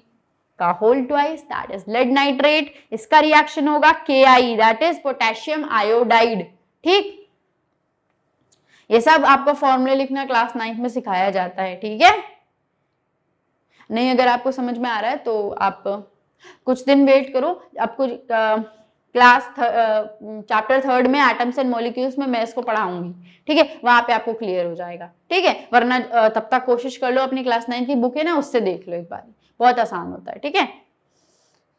का whole twice, that is lead nitrate, इसका रिएक्शन होगा KI, that is potassium iodide, ठीक। ये सब आपको फॉर्मूले लिखना क्लास 9 में सिखाया जाता है, ठीक है। नहीं अगर आपको समझ में आ रहा है तो आप कुछ दिन वेट करो, आपको क्लास चैप्टर 3 में एटम्स एंड मॉलिक्यूल्स में मैं इसको पढ़ाऊंगी, ठीक है, वहां पे आपको क्लियर हो जाएगा, ठीक है। वरना तब तक कोशिश कर लो अपनी क्लास 9 की बुक है ना, उससे देख लो एक बार, बहुत आसान होता है, ठीक है।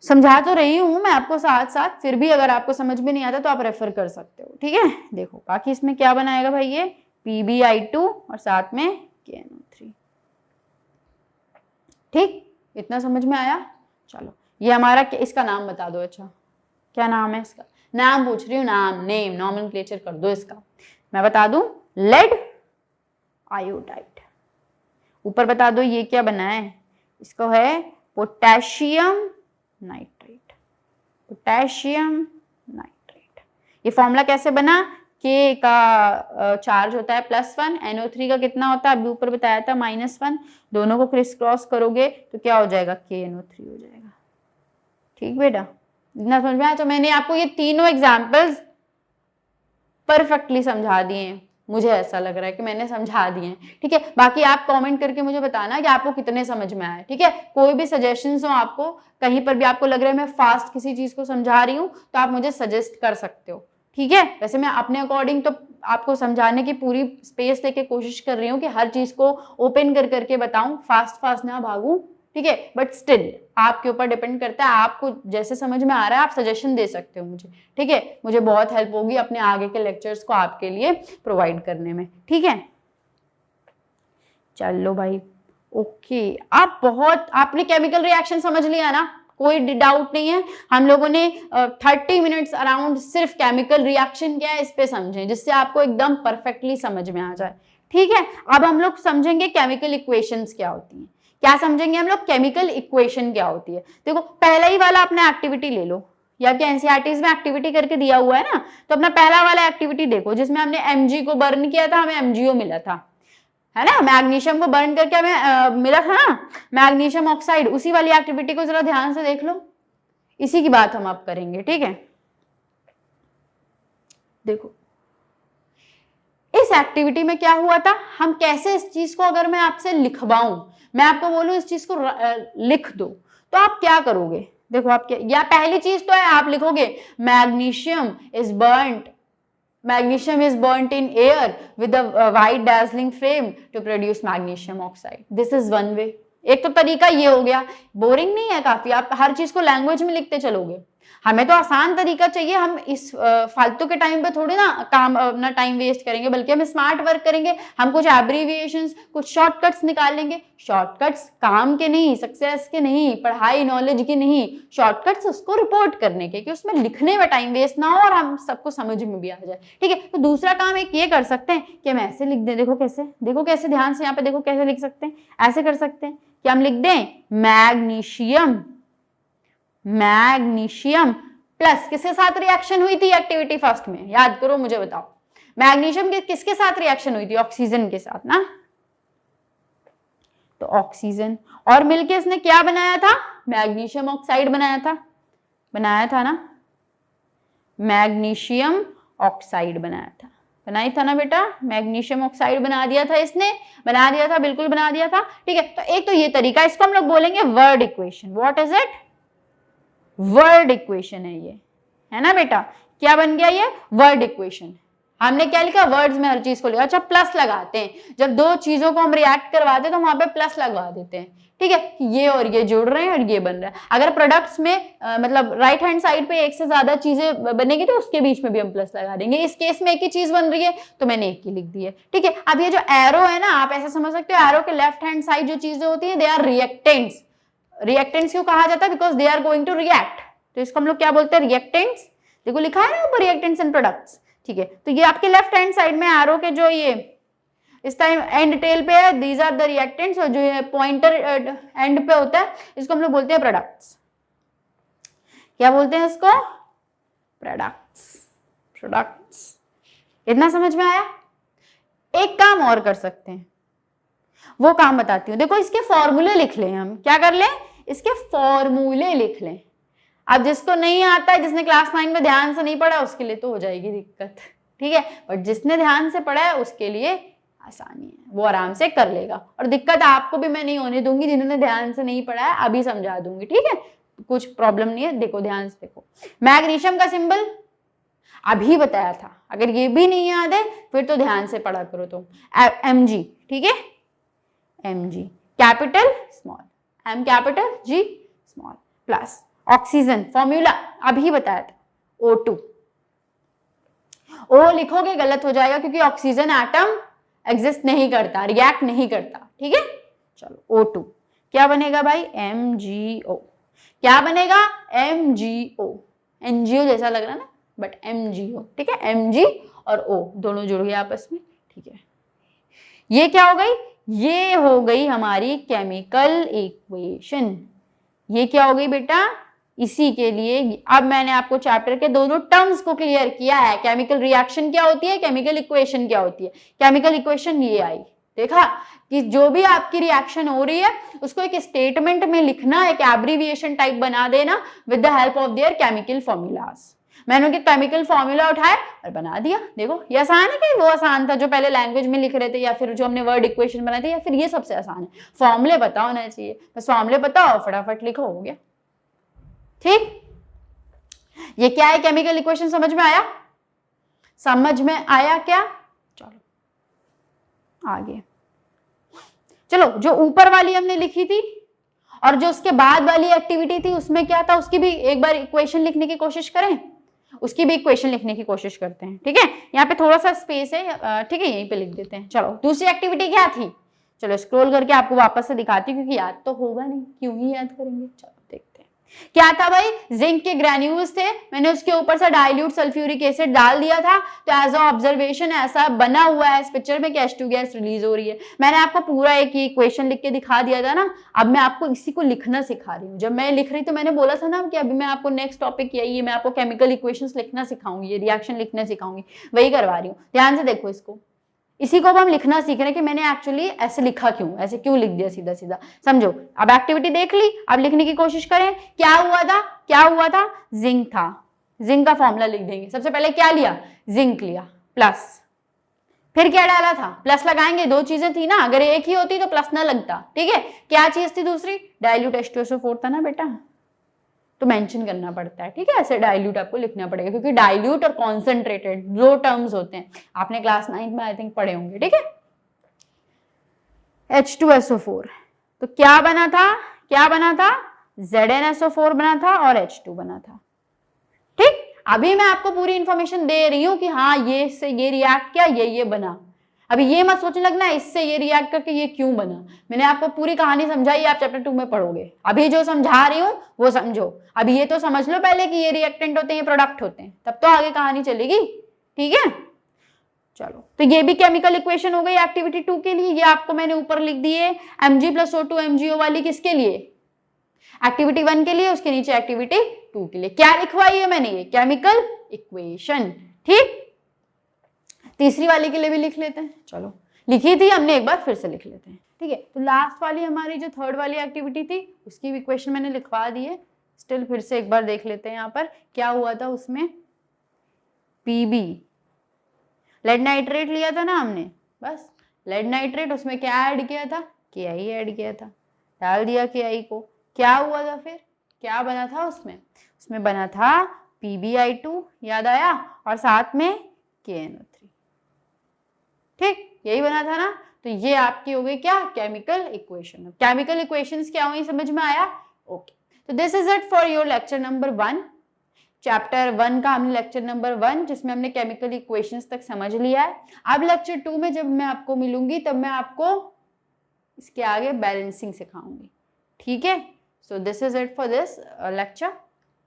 समझा तो रही हूं मैं आपको साथ साथ, फिर भी अगर आपको समझ में नहीं आता तो आप रेफर कर सकते हो, ठीक है। देखो बाकी इसमें क्या बनाएगा भाई, ये PbI2 और साथ में KNO3, ठीक, इतना समझ में आया। चलो ये हमारा, इसका नाम बता दो, अच्छा क्या नाम है इसका, नाम पूछ रही हूँ, नाम, नेम, नॉमेनक्लेचर कर दो इसका। मैं बता दूं, लेड आयोडाइड। ऊपर बता दो ये क्या बना है, इसको है पोटेशियम नाइट्रेट, पोटेशियम नाइट्रेट। ये फॉर्मूला कैसे बना, K का चार्ज होता है +1, NO3 का कितना होता है अभी ऊपर बताया था -1, दोनों को क्रिस क्रॉस करोगे तो क्या हो जाएगा, KNO3 हो जाएगा, ठीक बेटा, इतना समझ में आया। तो मैंने आपको ये तीनों एग्जाम्पल्स परफेक्टली समझा दिए हैं, मुझे ऐसा लग रहा है कि मैंने समझा दिए हैं, ठीक है। बाकी आप कमेंट करके मुझे बताना कि आपको कितने समझ में आए, ठीक है। कोई भी सजेशंस हो आपको, कहीं पर भी आपको लग रहा है मैं फास्ट किसी चीज को समझा रही हूँ तो आप मुझे सजेस्ट कर सकते हो, ठीक है। वैसे मैं अपने अकॉर्डिंग तो आपको समझाने की पूरी स्पेस लेके कोशिश कर रही हूँ कि हर चीज को ओपन कर करके बताऊं, फास्ट ना भागूं, ठीक है। बट स्टिल आपके ऊपर डिपेंड करता है, आपको जैसे समझ में आ रहा है आप सजेशन दे सकते हो मुझे, ठीक है। मुझे बहुत हेल्प होगी अपने आगे के लेक्चर्स को आपके लिए प्रोवाइड करने में, ठीक है। चलो भाई, ओके, आपने केमिकल रिएक्शन समझ लिया ना, कोई डाउट नहीं है। हम लोगों ने 30 मिनट्स अराउंड सिर्फ केमिकल रिएक्शन क्या है इस पे समझे, जिससे आपको एकदम परफेक्टली समझ में आ जाए, ठीक है। अब हम लोग समझेंगे केमिकल इक्वेशंस क्या होती हैं, क्या समझेंगे हम लोग, केमिकल इक्वेशन क्या होती है। देखो पहला ही वाला अपना एक्टिविटी ले लो, या आपके एनसीईआरटीज में एक्टिविटी करके दिया हुआ है ना, तो अपना पहला वाला एक्टिविटी देखो जिसमें हमने Mg को बर्न किया था, हमें MgO मिला था, है ना, मैग्नीशियम को बर्न करके हमें मिला था ना मैग्नीशियम ऑक्साइड। उसी वाली एक्टिविटी को जरा ध्यान से देख लो, इसी की बात हम अब करेंगे, ठीक है। देखो इस एक्टिविटी में क्या हुआ था, हम कैसे इस चीज को, अगर मैं आपसे लिखवाऊं, मैं आपको बोलूं इस चीज को लिख दो, तो आप क्या करोगे। देखो आप क्या, या पहली चीज तो है आप लिखोगे magnesium is burned, magnesium is burnt in air with a white dazzling frame to produce magnesium oxide. This is one way. एक तो तरीका ये हो गया, बोरिंग नहीं है काफी, आप हर चीज को लैंग्वेज में लिखते चलोगे। हमें तो आसान तरीका चाहिए, हम इस फालतू के टाइम पे थोड़ी ना काम अपना टाइम वेस्ट करेंगे, बल्कि हम स्मार्ट वर्क करेंगे। हम कुछ एब्रीविएशंस, कुछ शॉर्टकट्स निकाल लेंगे। शॉर्टकट्स काम के नहीं, सक्सेस के नहीं, पढ़ाई नॉलेज की नहीं, शॉर्टकट्स उसको रिपोर्ट करने के, कि उसमें लिखने में टाइम वेस्ट ना हो और हम सबको समझ में भी आ जाए, ठीक है। तो दूसरा काम एक ये कर सकते हैं कि हम ऐसे लिख दें, देखो कैसे, देखो कैसे, ध्यान से यहाँ पे देखो कैसे लिख सकते हैं, ऐसे कर सकते हैं कि हम लिख दें मैग्नीशियम, मैग्नीशियम प्लस किसके साथ रिएक्शन हुई थी एक्टिविटी फर्स्ट में, याद करो मुझे बताओ, मैग्नीशियम किसके साथ रिएक्शन हुई थी, ऑक्सीजन के साथ ना, तो ऑक्सीजन, और मिलके इसने क्या बनाया था, मैग्नीशियम ऑक्साइड बनाया था ना, मैग्नीशियम ऑक्साइड बनाया था ना बेटा, मैग्नीशियम ऑक्साइड बना दिया था इसने, बना दिया था, बिल्कुल बना दिया था, ठीक है। तो एक तो ये तरीका, इसको हम लोग बोलेंगे word equation. What is it, word equation है ये, है ना बेटा, क्या बन गया ये, वर्ड इक्वेशन। हमने क्या लिखा, वर्ड्स में हर चीज को लिखा। अच्छा प्लस लगाते हैं, जब दो चीजों को हम रिएक्ट करवाते हैं तो वहां पे प्लस लगवा देते हैं, ठीक है, ये और ये जुड़ रहे हैं और ये बन रहा है। अगर प्रोडक्ट्स में मतलब राइट हैंड साइड पे एक से ज्यादा चीजें बनेगी तो उसके बीच में भी हम प्लस लगा देंगे। इस केस में एक ही चीज बन रही है तो मैंने एक ही लिख दी है, ठीक है। अब ये जो एरो है ना, आप ऐसा समझ सकते हो, एरो के लेफ्ट हैंड साइड जो चीजें होती है दे आर रिएक्टेंट्स। रिएक्टेंट्स क्यों कहा जाता है, because they are going to react, तो इसको हम लोग क्या बोलते हैं, रिएक्टेंट्स। देखो लिखा है ना ऊपर रिएक्टेंट्स एंड प्रोडक्ट्स, ठीक है। तो ये आपके लेफ्ट हैंड साइड में एरो के जो ये इस टाइम एंड टेल पे है, दीज आर द रिएक्टेंट्स, और जो ये पॉइंटर एंड पे होता है इसको हम लोग बोलते हैं प्रोडक्ट्स। क्या बोलते हैं इसको, प्रोडक्ट्स। इतना समझ में आया। एक काम और कर सकते हैं, वो काम बताती हूँ। देखो इसके फॉर्मूले लिख लें, हम क्या कर लें, इसके फॉर्मूले लिख लें। अब जिसको नहीं आता है, जिसने क्लास 9 में ध्यान से नहीं पढ़ा, उसके लिए तो हो जाएगी दिक्कत, ठीक है। बट जिसने ध्यान से पढ़ा है उसके लिए आसानी है, वो आराम से कर लेगा। और दिक्कत आपको भी मैं नहीं होने दूंगी, जिन्होंने ध्यान से नहीं पढ़ा है अभी समझा दूंगी, ठीक है। कुछ प्रॉब्लम नहीं है, देखो ध्यान से देखो। मैग्नीशियम का सिंबल अभी बताया था, अगर ये भी नहीं याद है फिर तो ध्यान से पढ़ा करो तुम। Mg, ठीक है, Mg capital small, M capital G small plus oxygen formula अभी बताया था O2। O लिखोगे गलत हो जाएगा क्योंकि ऑक्सीजन एटम एग्जिस्ट नहीं करता, रिएक्ट नहीं करता, ठीक है। चलो O2 क्या बनेगा भाई, MgO। क्या बनेगा, MgO। NGO जैसा लग रहा है ना, बट MgO, ठीक है। Mg और O दोनों जुड़ गए आपस में, ठीक है। ये क्या हो गई, ये हो गई हमारी केमिकल इक्वेशन। ये क्या हो गई बेटा, इसी के लिए अब मैंने आपको चैप्टर के दोनों टर्म्स को क्लियर किया है। केमिकल रिएक्शन क्या होती है, केमिकल इक्वेशन क्या होती है। केमिकल इक्वेशन ये आई, देखा कि जो भी आपकी रिएक्शन हो रही है उसको एक स्टेटमेंट में लिखना, एक एब्रीविएशन टाइप बना देना with the help of their chemical formulas. मैंने उनके केमिकल फॉर्मूला उठाए और बना दिया। देखो ये आसान है कि वो आसान था जो पहले लैंग्वेज में लिख रहे थे, या फिर जो हमने वर्ड इक्वेशन बनाई थी, या फिर ये सबसे आसान है। फॉर्मूले पता होना चाहिए, बस फॉर्मूले बताओ फटाफट लिखो, हो गया, ठीक। ये क्या है, केमिकल इक्वेशन समझ में आया, समझ में आया क्या। चलो आगे चलो, जो ऊपर वाली हमने लिखी थी और जो उसके बाद वाली एक्टिविटी थी उसमें क्या था, उसकी भी एक बार इक्वेशन लिखने की कोशिश करें, उसकी भी इक्वेशन लिखने की कोशिश करते हैं, ठीक है। यहाँ पे थोड़ा सा स्पेस है, ठीक है, यहीं पे लिख देते हैं। चलो दूसरी एक्टिविटी क्या थी, चलो स्क्रॉल करके आपको वापस से दिखाती हूँ क्योंकि याद तो होगा नहीं, क्यों ही याद करेंगे। चलो देखते हैं क्या था भाई, जिंक के ग्रैन्यूल्स थे, मैंने उसके ऊपर से डाइल्यूट सल्फ्यूरिक एसिड डाल दिया था, तो एज अ ऑब्जर्वेशन ऐसा बना हुआ है इस पिक्चर में कि H2 गैस रिलीज हो रही है। मैंने आपको पूरा एक इक्वेशन लिख के दिखा दिया था ना, अब मैं आपको इसी को लिखना सिखा रही हूँ। जब मैं लिख रही तो मैंने बोला था ना कि अभी मैं आपको नेक्स्ट टॉपिक यही है, मैं आपको केमिकल इक्वेशंस लिखना सिखाऊंगी, ये रिएक्शन लिखना सिखाऊंगी, वही करवा रही हूँ। ध्यान से देखो इसको, इसी को अब हम लिखना सीख रहे हैं कि मैंने एक्चुअली ऐसे लिखा क्यों, ऐसे क्यों लिख दिया सीधा सीधा, समझो। अब एक्टिविटी देख ली, अब लिखने की कोशिश करें। क्या हुआ था, क्या हुआ था, जिंक था, जिंक का फॉर्मूला लिख देंगे। सबसे पहले क्या लिया, जिंक लिया प्लस, फिर क्या डाला था, प्लस लगाएंगे, दो चीजें थी ना, अगर एक ही होती तो प्लस ना लगता, ठीक है। क्या चीज थी दूसरी, डाइल्यूट H2SO4 था ना बेटा, तो मेंशन करना पड़ता है, ठीक है। ऐसे डाइल्यूट आपको लिखना पड़ेगा क्योंकि डाइल्यूट और कॉन्सेंट्रेटेड दो टर्म्स होते हैं, आपने क्लास 9 में आई थिंक पढ़े होंगे, ठीक है। H2SO4 तो क्या बना था, क्या बना था, ZnSO4 बना था और H2 बना था, ठीक। अभी मैं आपको पूरी इंफॉर्मेशन दे रही हूं कि हाँ ये से ये रिएक्ट किया, ये बना। अभी ये मत सोचने लगना इससे ये रिएक्ट करके ये क्यों बना, मैंने आपको पूरी कहानी समझाई, आप चैप्टर 2 में पढ़ोगे। अभी जो समझा रही हूँ वो समझो, अभी ये तो समझ लो पहले कि ये रिएक्टेंट होते हैं, ये प्रोडक्ट होते हैं, तब तो आगे कहानी चलेगी, ठीक है। चलो तो ये भी केमिकल इक्वेशन हो गई एक्टिविटी 2 के लिए, ये आपको मैंने ऊपर लिख दी है। Mg+O2 MgO वाली किसके लिए, एक्टिविटी 1 के लिए, उसके नीचे एक्टिविटी 2 के लिए। क्या लिखवाई है मैंने, ये केमिकल इक्वेशन, ठीक। तीसरी वाली के लिए भी लिख लेते हैं, चलो लिखी थी हमने, एक बार फिर से लिख लेते हैं, ठीक है। तो लास्ट वाली हमारी जो थर्ड वाली एक्टिविटी थी उसकी भी इक्वेशन मैंने लिखवा दी है, स्टिल फिर से एक बार देख लेते हैं। यहाँ पर क्या हुआ था, उसमें Pb लेड नाइट्रेट लिया था ना हमने, बस लेड नाइट्रेट, उसमें क्या ऐड किया था, Ki ऐड किया था, डाल दिया Ki को। क्या हुआ था फिर, क्या बना था उसमें, उसमें बना था PbI2, याद आया, और साथ में KNO3, ठीक, यही बना था ना। तो ये आपकी हो गई क्या, केमिकल इक्वेशन। केमिकल इक्वेशंस क्या हुई, समझ में आया, ओके। तो this is it for your lecture number 1, chapter 1 का हमने लेक्चर नंबर 1 जिसमें हमने केमिकल इक्वेशंस तक समझ लिया है। अब लेक्चर 2 में जब मैं आपको मिलूंगी तब मैं आपको इसके आगे बैलेंसिंग सिखाऊंगी, ठीक है। So this is it for this lecture,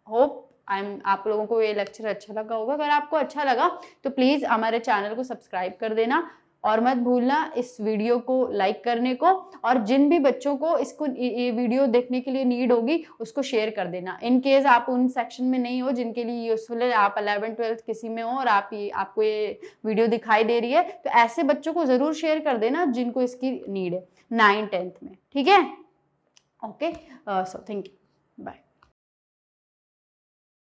hope आप लोगों को ये लेक्चर अच्छा लगा होगा। अगर आपको अच्छा लगा तो प्लीज़ हमारे चैनल को सब्सक्राइब कर देना और मत भूलना इस वीडियो को लाइक करने को, और जिन भी बच्चों को इसको ये वीडियो देखने के लिए नीड होगी उसको शेयर कर देना। इन केस आप उन सेक्शन में नहीं हो जिनके लिए यूजफुल है, आप 11th 12th किसी में हो और आपको ये वीडियो दिखाई दे रही है, तो ऐसे बच्चों को ज़रूर शेयर कर देना जिनको इसकी नीड है 9th 10th में, ठीक है। Okay, so thank you.